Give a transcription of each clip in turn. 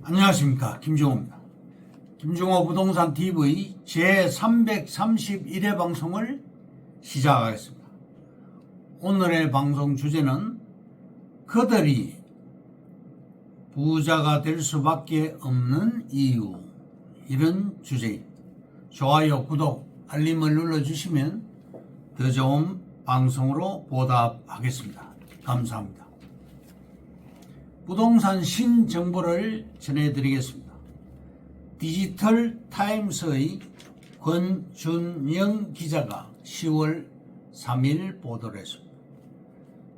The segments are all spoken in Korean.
안녕하십니까, 김종호입니다. 김종호 부동산 TV 제331회 방송을 시작하겠습니다. 오늘의 방송 주제는 그들이 부자가 될 수밖에 없는 이유, 이런 주제입니다. 좋아요, 구독, 알림을 눌러주시면 더 좋은 방송으로 보답하겠습니다. 감사합니다. 부동산 신정보를 전해드리겠습니다. 디지털 타임스의 권준영 기자가 10월 3일 보도를 했습니다.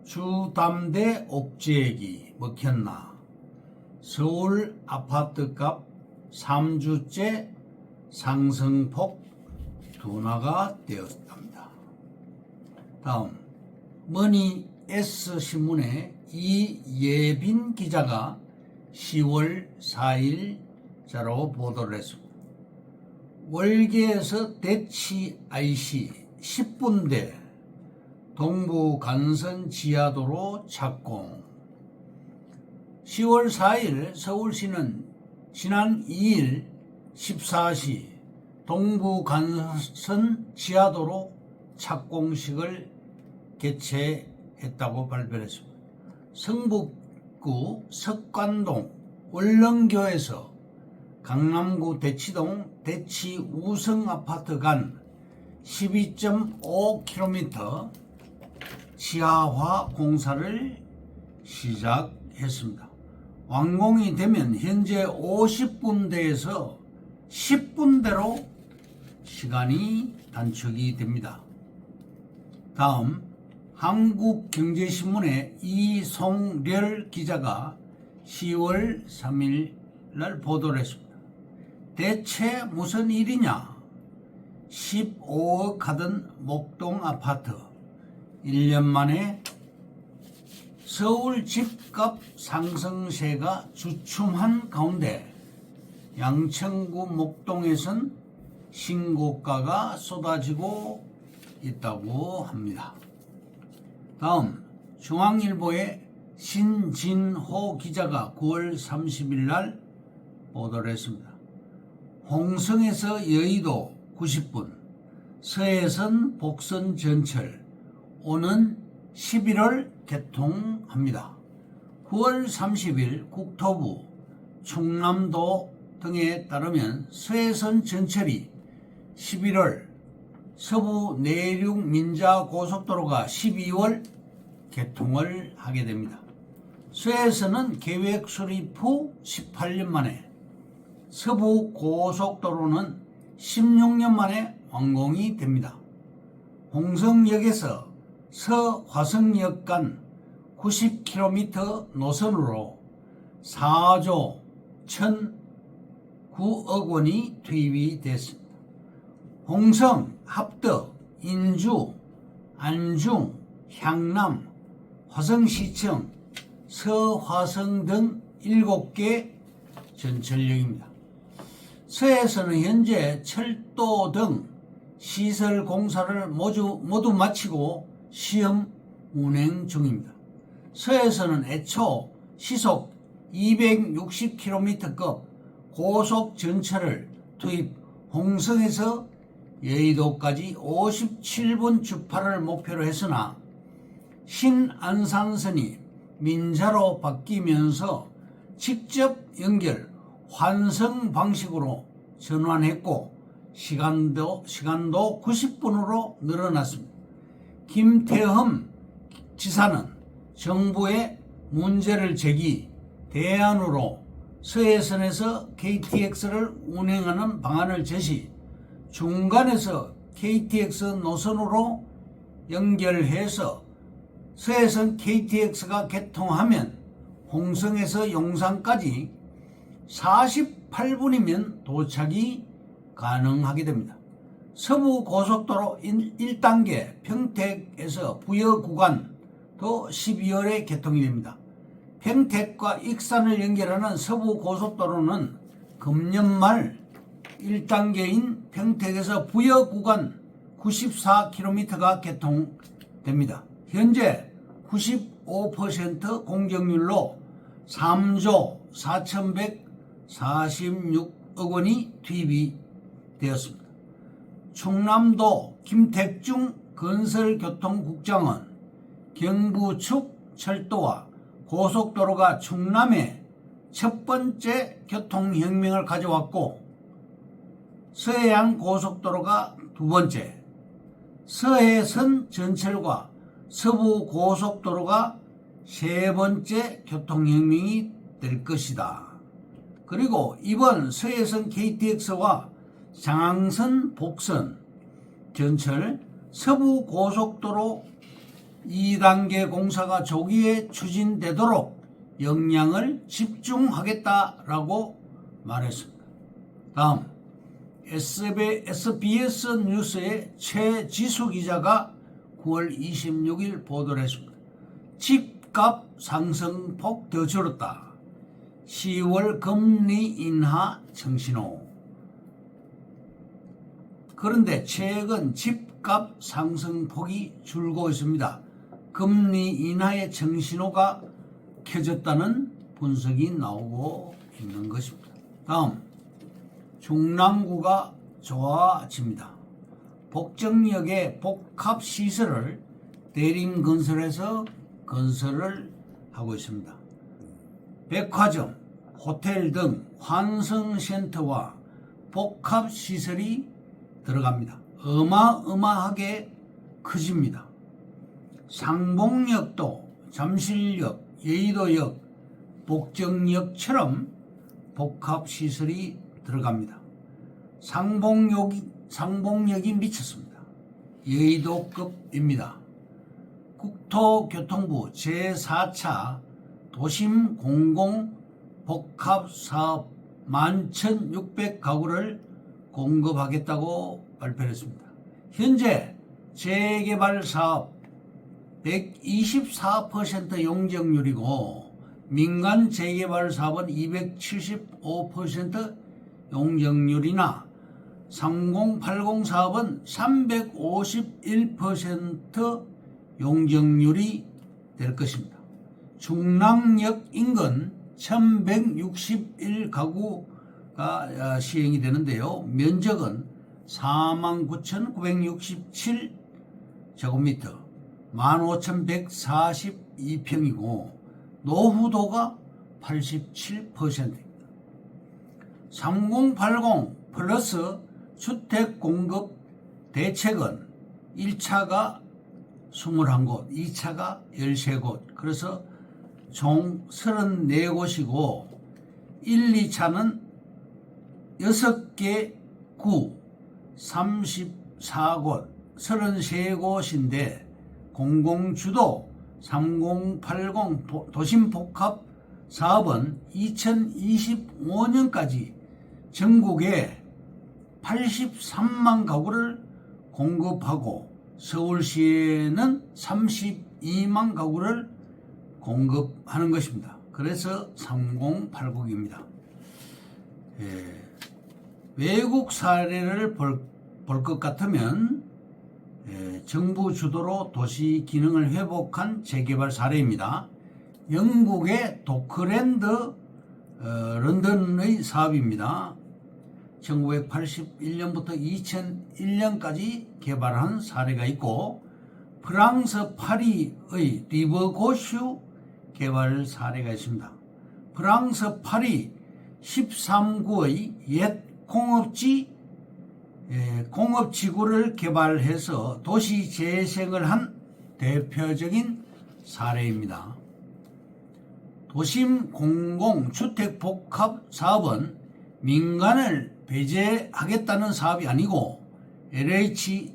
주담대 옥죄기 먹혔나? 서울 아파트값 3주째 상승폭 둔화가 되었답니다. 다음 머니 S신문의 이예빈 기자가 10월 4일자로 보도를 했습니다. 월계에서 대치 IC 10분대 동부 간선 지하도로 착공. 10월 4일 서울시는 지난 2일 14시 동부 간선 지하도로 착공식을 개최했다고 발표했습니다. 성북구 석관동 월렁교에서 강남구 대치동 대치 우성아파트 간 12.5km 지하화 공사를 시작했습니다. 완공이 되면 현재 50분대에서 10분대로 시간이 단축이 됩니다. 다음 한국경제신문의 이송렬 기자가 10월 3일 날 보도를 했습니다. 대체 무슨 일이냐? 15억 하던 목동 아파트 1년 만에 서울 집값 상승세가 주춤한 가운데 양천구 목동에선 신고가가 쏟아지고 있다고 합니다. 다음 중앙일보의 신진호 기자가 9월 30일 날 보도를 했습니다. 홍성에서 여의도 90분, 서해선 복선 전철 오는 11월 개통합니다. 9월 30일 국토부, 충남도 등에 따르면 서해선 전철이 11월, 서부 내륙 민자 고속도로가 12월 개통을 하게 됩니다. 서해선은 계획 수립 후 18년 만에, 서부 고속도로는 16년 만에 완공이 됩니다. 홍성역에서 서화성역 간 90km 노선으로 4조 1,009억 원이 투입이 됐습니다. 홍성, 합덕, 인주, 안중, 향남, 화성시청, 서화성 등 7개 전철역입니다. 서해선은 현재 철도 등 시설 공사를 모두 마치고 시험 운행 중입니다. 서해선은 애초 시속 260km급 고속 전철을 투입, 홍성에서 여의도까지 57분 주파를 목표로 했으나 신안산선이 민자로 바뀌면서 직접 연결 환승 방식으로 전환했고 시간도 90분으로 늘어났습니다. 김태흠 지사는 정부의 문제를 제기, 대안으로 서해선에서 KTX를 운행하는 방안을 제시, 중간에서 KTX 노선으로 연결해서 서해선 KTX가 개통하면 홍성에서 용산까지 48분이면 도착이 가능하게 됩니다. 서부 고속도로 1단계 평택에서 부여 구간도 12월에 개통이 됩니다. 평택과 익산을 연결하는 서부 고속도로는 금년 말 1단계인 평택에서 부여 구간 94km가 개통됩니다. 현재 95% 공정률로 3조 46억 원이 투입이 되었습니다. 충남도 김택중 건설교통국장은 경부축 철도와 고속도로가 충남에 첫 번째 교통혁명을 가져왔고 서해안 고속도로가 두 번째, 서해선 전철과 서부 고속도로가 세 번째 교통혁명이 될 것이다. 그리고 이번 서해선 KTX와 장항선 복선 전철 서부 고속도로 2단계 공사가 조기에 추진되도록 역량을 집중하겠다라고 말했습니다. 다음 SBS 뉴스의 최지수 기자가 9월 26일 보도를 했습니다. 집값 상승폭 더 줄었다. 10월 금리 인하 청신호. 그런데 최근 집값 상승폭이 줄고 있습니다. 금리 인하의 청신호가 켜졌다는 분석이 나오고 있는 것입니다. 다음, 중랑구가 좋아집니다. 복정역의 복합시설을 대림건설에서 건설을 하고 있습니다. 백화점, 호텔 등 환승센터와 복합시설이 들어갑니다. 어마어마하게 커집니다. 상봉역도 잠실역, 여의도역, 복정역처럼 복합시설이 들어갑니다. 상봉역이 미쳤습니다. 여의도급입니다. 국토교통부 제4차 도심 공공 복합사업 11,600가구를 공급하겠다고 발표했습니다. 현재 재개발 사업 124% 용적률이고 민간 재개발 사업은 275% 용적률이나 3080 사업은 351% 용적률이 될 것입니다. 중랑역 인근 1161가구가 시행이 되는데요. 면적은 49,967제곱미터 15,142평이고 노후도가 87%입니다. 3080 플러스 주택공급 대책은 1차가 21곳, 2차가 13곳, 그래서 총 34곳이고 1, 2차는 6개 구 34곳, 33곳인데 공공주도 3080 도심복합 사업은 2025년까지 전국에 83만 가구를 공급하고 서울시에는 32만 가구를 공급하는 것입니다. 그래서 3080입니다. 외국 사례를 볼 것 같으면 정부 주도로 도시 기능을 회복한 재개발 사례입니다. 영국의 도크랜드 런던의 사업입니다. 1981년부터 2001년까지 개발한 사례가 있고 프랑스 파리의 리버고슈 개발 사례가 있습니다. 프랑스 파리 13구의 옛 공업지구를 개발해서 도시 재생을 한 대표적인 사례입니다. 도심 공공주택복합사업은 민간을 배제하겠다는 사업이 아니고 LH공사,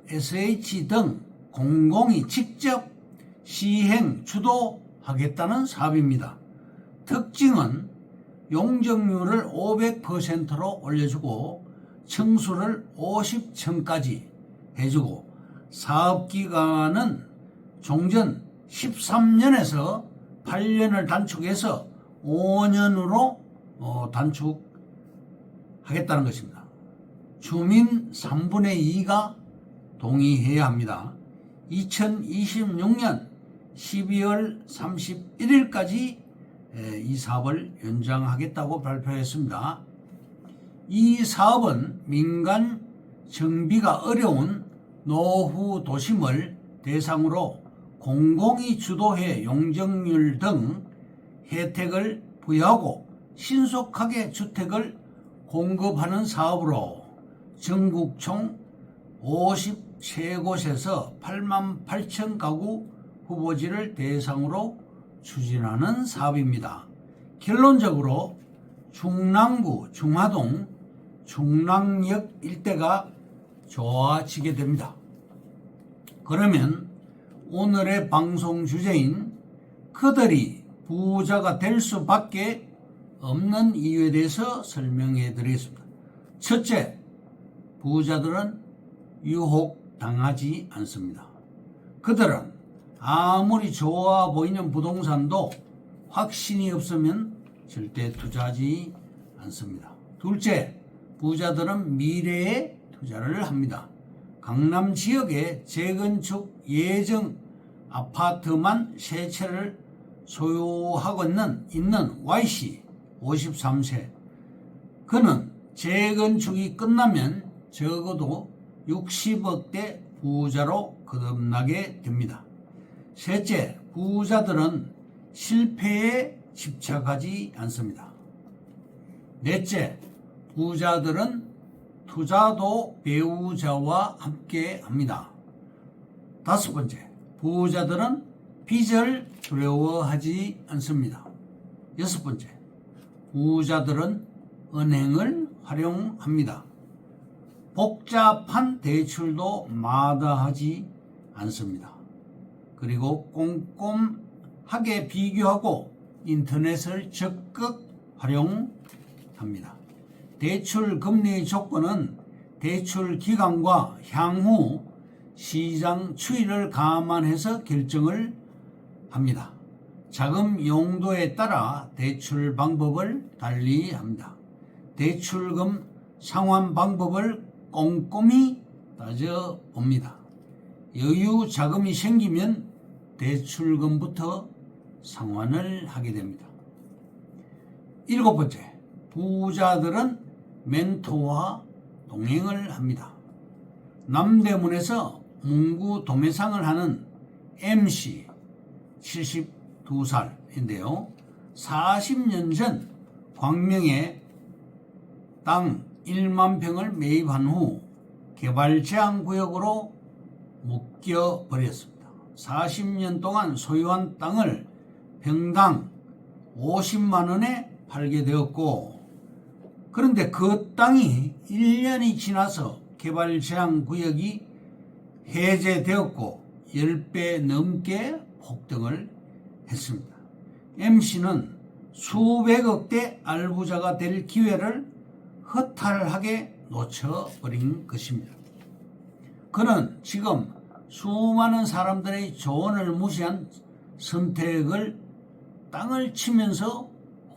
SH 등 공공이 직접 시행, 주도하겠다는 사업입니다. 특징은 용적률을 500%로 올려주고 층수를 50층까지 해주고 사업기간은 종전 13년에서 8년을 단축해서 5년으로 단축하겠다는 것입니다. 주민 3분의 2가 동의해야 합니다. 2026년 12월 31일까지 이 사업을 연장하겠다고 발표했습니다. 이 사업은 민간 정비가 어려운 노후 도심을 대상으로 공공이 주도해 용적률 등 혜택을 부여하고 신속하게 주택을 공급하는 사업으로 전국 총 53곳에서 8만 8천 가구 후보지를 대상으로 추진하는 사업입니다. 결론적으로 중랑구, 중화동, 중랑역 일대가 좋아지게 됩니다. 그러면 오늘의 방송 주제인 그들이 부자가 될 수밖에 없는 이유에 대해서 설명해 드리겠습니다. 첫째, 부자들은 유혹당하지 않습니다. 그들은 아무리 좋아 보이는 부동산도 확신이 없으면 절대 투자하지 않습니다. 둘째, 부자들은 미래에 투자를 합니다. 강남 지역의 재건축 예정 아파트만 3채를 소유하고 있는 Y씨 53세. 그는 재건축이 끝나면 적어도 60억대 부자로 거듭나게 됩니다. 셋째, 부자들은 실패에 집착하지 않습니다. 넷째, 부자들은 투자도 배우자와 함께 합니다. 다섯 번째, 부자들은 빚을 두려워하지 않습니다. 여섯 번째, 부자들은 은행을 활용합니다. 복잡한 대출도 마다하지 않습니다. 그리고 꼼꼼하게 비교하고 인터넷을 적극 활용합니다. 대출 금리 조건은 대출 기간과 향후 시장 추이를 감안해서 결정을 합니다. 자금 용도에 따라 대출 방법을 달리합니다. 대출금 상환 방법을 꼼꼼히 따져봅니다. 여유 자금이 생기면 대출금부터 상환을 하게 됩니다. 일곱 번째, 부자들은 멘토와 동행을 합니다. 남대문에서 문구 도매상을 하는 MC 72살인데요. 40년 전 광명에 땅 1만 평을 매입한 후 개발 제한 구역으로 묶여버렸습니다. 40년 동안 소유한 땅을 평당 50만 원에 팔게 되었고, 그런데 그 땅이 1년이 지나서 개발 제한 구역이 해제되었고 10배 넘게 폭등을 했습니다. MC는 수백억대 알부자가 될 기회를 허탈하게 놓쳐버린 것입니다. 그는 지금 수많은 사람들의 조언을 무시한 선택을 땅을 치면서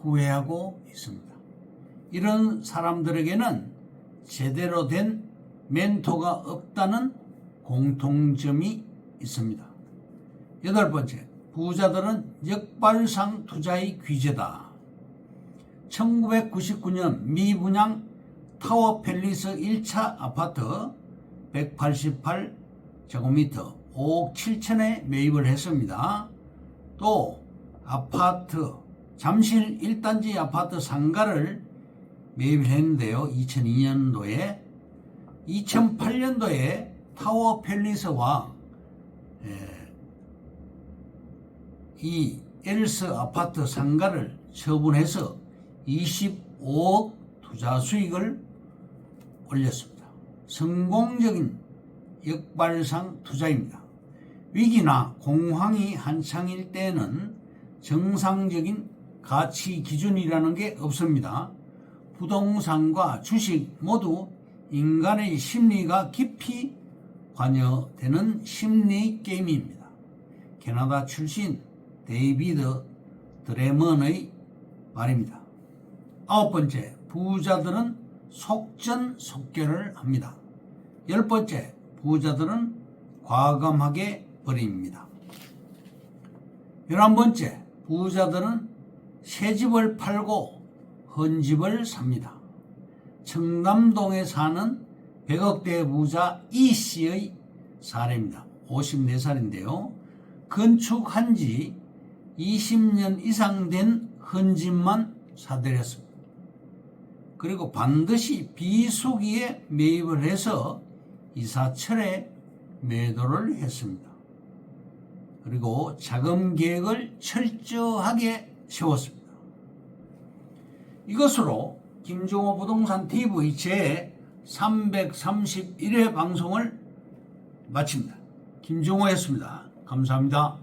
후회하고 있습니다. 이런 사람들에게는 제대로 된 멘토가 없다는 공통점이 있습니다. 여덟 번째, 부자들은 역발상 투자의 귀재다. 1999년 미분양 타워팰리스 1차 아파트 188제곱미터 5억 7천에 매입을 했습니다. 또 아파트 잠실 1단지 아파트 상가를 매입을 했는데요. 2002년도에 2008년도에 타워팰리스와 이 엘스 아파트 상가를 처분해서 25억 투자 수익을 올렸습니다. 성공적인 역발상 투자입니다. 위기나 공황이 한창일 때에는 정상적인 가치 기준이라는 게 없습니다. 부동산과 주식 모두 인간의 심리가 깊이 관여되는 심리 게임입니다. 캐나다 출신 데이비드 드레먼의 말입니다. 아홉 번째, 부자들은 속전속결을 합니다. 열 번째, 부자들은 과감하게 버립니다. 11번째, 부자들은 새 집을 팔고 헌 집을 삽니다. 청담동에 사는 100억대 부자 이 씨의 사례입니다. 54살인데요. 건축한 지 20년 이상 된 헌 집만 사들였습니다. 그리고 반드시 비수기에 매입을 해서 이사철에 매도를 했습니다. 그리고 자금 계획을 철저하게 세웠습니다. 이것으로 김종호 부동산 TV 제 331회 방송을 마칩니다. 김종호였습니다. 감사합니다.